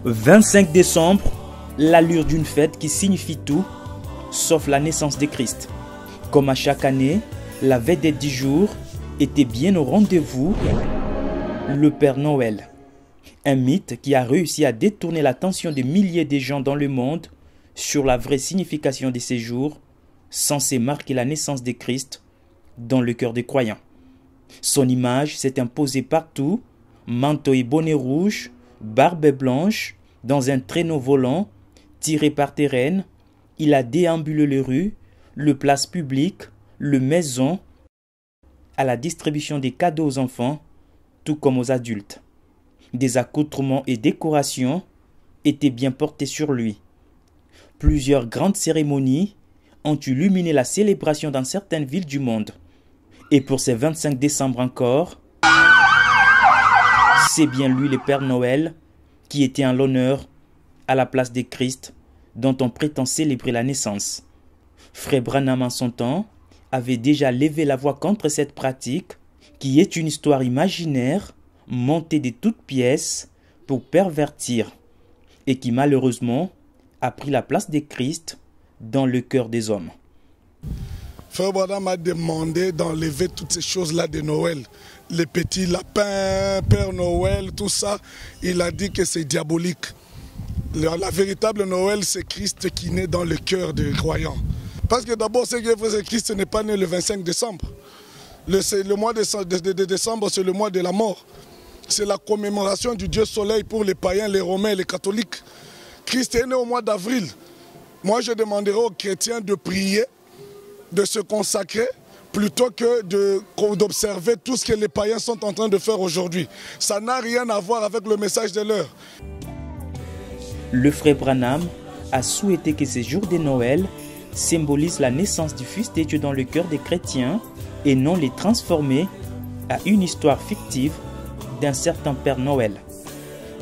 25 décembre, l'allure d'une fête qui signifie tout, sauf la naissance de Christ. Comme à chaque année, la vedette du jour était bien au rendez-vous, le Père Noël. Un mythe qui a réussi à détourner l'attention de milliers de gens dans le monde sur la vraie signification de ces jours, censés marquer la naissance de Christ dans le cœur des croyants. Son image s'est imposée partout, manteau et bonnet rouge, barbe blanche, dans un traîneau volant, tiré par des rennes. Il a déambulé les rues, les places publiques, les maisons, à la distribution des cadeaux aux enfants, tout comme aux adultes. Des accoutrements et décorations étaient bien portés sur lui. Plusieurs grandes cérémonies ont illuminé la célébration dans certaines villes du monde. Et pour ces 25 décembre encore, c'est bien lui le Père Noël qui était en l'honneur à la place de Christ dont on prétend célébrer la naissance. Frère Branham en son temps avait déjà levé la voix contre cette pratique qui est une histoire imaginaire montée de toutes pièces pour pervertir et qui malheureusement a pris la place de Christ dans le cœur des hommes. Frère Branham m'a demandé d'enlever toutes ces choses-là de Noël. Les petits lapins, Père Noël, tout ça. Il a dit que c'est diabolique. La véritable Noël, c'est Christ qui naît dans le cœur des croyants. Parce que d'abord, ce qui est vrai, c'est que Christ n'est pas né le 25 décembre. Le mois de décembre, c'est le mois de la mort. C'est la commémoration du Dieu Soleil pour les païens, les Romains et les catholiques. Christ est né au mois d'avril. Moi, je demanderai aux chrétiens de prier, de se consacrer, plutôt que d'observer tout ce que les païens sont en train de faire aujourd'hui. Ça n'a rien à voir avec le message de l'heure. Le frère Branham a souhaité que ces jours de Noël symbolisent la naissance du Fils de Dieu dans le cœur des chrétiens et non les transformer à une histoire fictive d'un certain Père Noël.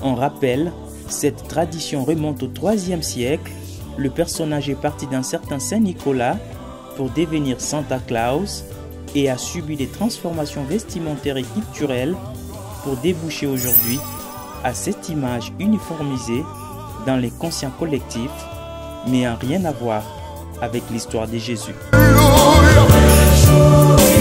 On rappelle, cette tradition remonte au IIIe siècle. Le personnage est parti d'un certain Saint Nicolas pour devenir Santa Claus et a subi des transformations vestimentaires et culturelles pour déboucher aujourd'hui à cette image uniformisée dans les conscients collectifs, mais en rien à voir avec l'histoire de Jésus. Alléluia.